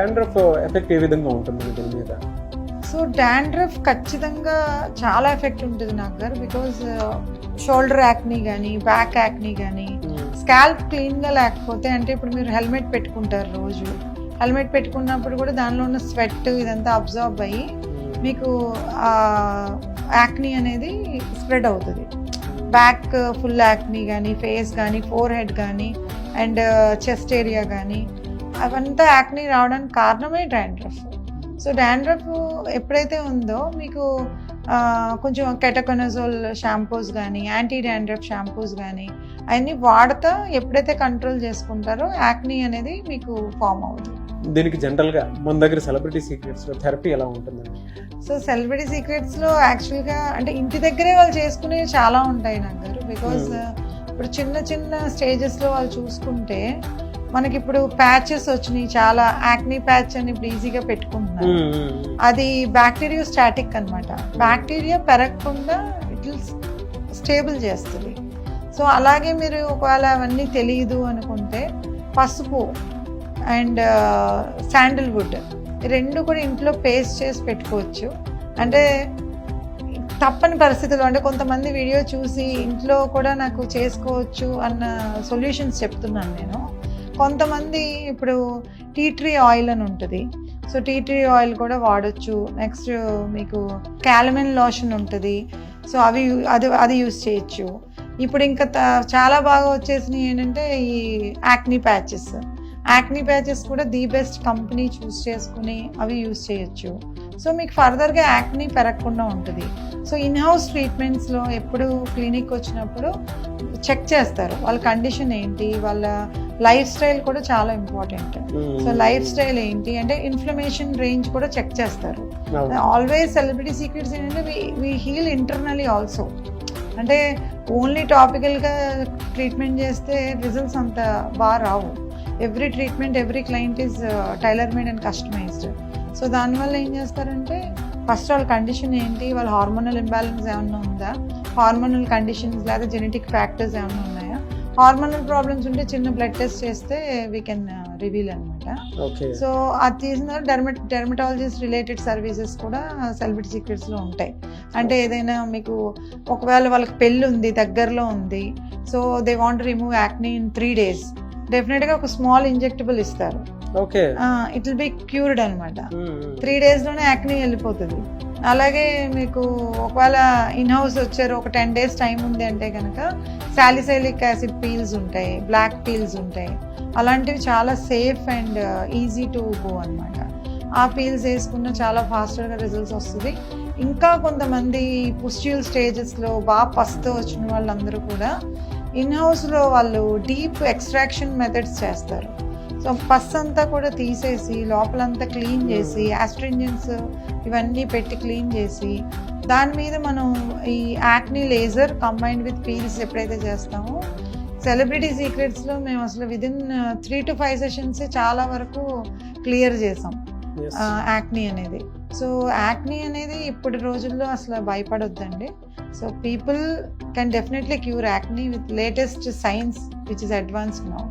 Dandruff effect ఏ విధంగా ఉంటుంది దీని మీద? సో డాండ్రఫ్ ఖచ్చితంగా చాలా ఎఫెక్ట్ ఉంటుంది నాకు గారు. బికాజ్ షోల్డర్ యాక్నీ కానీ, బ్యాక్ యాక్నీ కానీ, స్కాల్ప్ క్లీన్గా లేకపోతే, అంటే ఇప్పుడు మీరు హెల్మెట్ పెట్టుకుంటారు రోజు, హెల్మెట్ పెట్టుకున్నప్పుడు కూడా దానిలో ఉన్న స్వెట్ ఇదంతా అబ్జర్వ్ అయ్యి మీకు యాక్నీ అనేది స్ప్రెడ్ అవుతుంది. బ్యాక్ ఫుల్ యాక్నీ కానీ, ఫేస్ కానీ, ఫోర్ హెడ్ కానీ, అండ్ చెస్ట్ ఏరియా కానీ, అవంతా యాక్నీ రావడానికి కారణమే డాండ్రఫ్. సో డాండ్రఫ్ ఎప్పుడైతే ఉందో మీకు కొంచెం కెటకొనజోల్ షాంపూస్ కానీ, యాంటీ డాండ్రఫ్ షాంపూస్ కానీ అవన్నీ వాడతా ఎప్పుడైతే కంట్రోల్ చేసుకుంటారో యాక్నీ అనేది మీకు ఫామ్ అవుతుంది. దీనికి జనరల్గా మన దగ్గర సెలబ్రిటీ సీక్రెట్స్లో థెరపీ ఎలా ఉంటుందండి? సో సెలబ్రిటీ సీక్రెట్స్లో యాక్చువల్గా అంటే ఇంటి దగ్గరే వాళ్ళు చేసుకునేవి చాలా ఉంటాయి నాకు గారు. బికాజ్ ఇప్పుడు చిన్న చిన్న స్టేజెస్లో వాళ్ళు చూసుకుంటే మనకి ఇప్పుడు ప్యాచెస్ వచ్చినాయి, చాలా యాక్నీ ప్యాచ్ అని ఇప్పుడు ఈజీగా పెట్టుకుంటున్నారు. అది బ్యాక్టీరియా స్టాటిక్ అనమాట. బ్యాక్టీరియా పెరగకుండా ఇట్ స్టేబుల్ చేస్తుంది. సో అలాగే మీరు ఒకవేళ అవన్నీ తెలియదు అనుకుంటే పసుపు అండ్ శాండిల్వుడ్ రెండు కూడా ఇంట్లో పేస్ట్ చేసి పెట్టుకోవచ్చు. అంటే తప్పని పరిస్థితుల్లో, అంటే కొంతమంది వీడియో చూసి ఇంట్లో కూడా నాకు చేసుకోవచ్చు అన్న సొల్యూషన్స్ చెప్తున్నాను నేను. కొంతమంది ఇప్పుడు టీ ట్రీ ఆయిల్ అని ఉంటుంది, సో టీ ట్రీ ఆయిల్ కూడా వాడచ్చు. నెక్స్ట్ మీకు క్యాలమిన్ లోషన్ ఉంటుంది, సో అది యూస్ చేయొచ్చు. ఇప్పుడు ఇంకా చాలా బాగా వచ్చేసినాయి ఏంటంటే ఈ యాక్నీ ప్యాచెస్ కూడా ది బెస్ట్ కంపెనీ చూస్ చేసుకుని అవి యూస్ చేయొచ్చు. సో మీకు ఫర్దర్గా యాక్నీ పెరగకుండా ఉంటుంది. సో ఇన్హౌస్ ట్రీట్మెంట్స్లో ఎప్పుడు క్లినిక్ వచ్చినప్పుడు చెక్ చేస్తారు వాళ్ళ కండిషన్ ఏంటి, వాళ్ళ లైఫ్ స్టైల్ కూడా చాలా ఇంపార్టెంట్. సో లైఫ్ స్టైల్ ఏంటి అంటే ఇన్ఫ్లమేషన్ రేంజ్ కూడా చెక్ చేస్తారు. ఆల్వేస్ సెలబ్రిటీ సీక్రెట్స్ ఏంటంటే వి హీల్ ఇంటర్నలీ ఆల్సో. అంటే ఓన్లీ టాపికల్గా ట్రీట్మెంట్ చేస్తే రిజల్ట్స్ అంత బాగా రావు. Every treatment, every client is tailor made and customized. So దానివల్ల ఏం చేస్తారంటే ఫస్ట్ వాళ్ళ కండిషన్ ఏంటి, వాళ్ళ హార్మోనల్ ఇంబ్యాలెన్స్ ఏమన్నా ఉందా, హార్మోనల్ కండిషన్స్ లేదా జెనెటిక్ ఫ్యాక్టర్స్ ఏమన్నా ఉన్నాయా. హార్మోనల్ ప్రాబ్లమ్స్ ఉంటే చిన్న బ్లడ్ టెస్ట్ చేస్తే వీ కెన్ రివీల్ అనమాట. సో అది చేసిన డెర్మటాలజిస్ట్ రిలేటెడ్ సర్వీసెస్ కూడా సెలబ్రిటీ సీక్రెట్స్లో ఉంటాయి. అంటే ఏదైనా మీకు ఒకవేళ వాళ్ళకి పెళ్ళి ఉంది, దగ్గరలో ఉంది, so they want remove acne in 3 days, డెఫినెట్గా ఒక స్మాల్ ఇంజెక్టబుల్ ఇస్తారు. ఇట్ విల్ బి క్యూర్డ్ అనమాట. 3 days యాక్నీ వెళ్ళిపోతుంది. అలాగే మీకు ఒకవేళ ఇన్హౌస్ వచ్చారు, ఒక 10 days టైం ఉంది అంటే కనుక సాలిసైలిక్ యాసిడ్ పీల్స్ ఉంటాయి, బ్లాక్ పీల్స్ ఉంటాయి. అలాంటివి చాలా safe and easy to go అనమాట. ఆ పీల్స్ వేసుకున్న చాలా ఫాస్టర్గా రిజల్ట్స్ వస్తుంది. ఇంకా కొంతమంది పుస్ట్యూల్ స్టేజెస్లో బాగా పస్తో వచ్చిన వాళ్ళందరూ కూడా ఇన్హౌస్లో వాళ్ళు డీప్ ఎక్స్ట్రాక్షన్ మెథడ్స్ చేస్తారు. సో పస్ అంతా కూడా తీసేసి లోపలంతా క్లీన్ చేసి ఆస్ట్రింజెన్స్ ఇవన్నీ పెట్టి క్లీన్ చేసి దాని మీద మనం ఈ acne laser combined with peels ఎప్పుడైతే చేస్తామో, సెలబ్రిటీ సీక్రెట్స్లో మేము అసలు విదిన్ 3 to 5 sessions చాలా వరకు క్లియర్ చేసాం యాక్నీ అనేది. సో యాక్నీ అనేది ఇప్పటి రోజుల్లో అసలు భయపడొద్దండి. So people can definitely cure acne with latest science which is advanced now.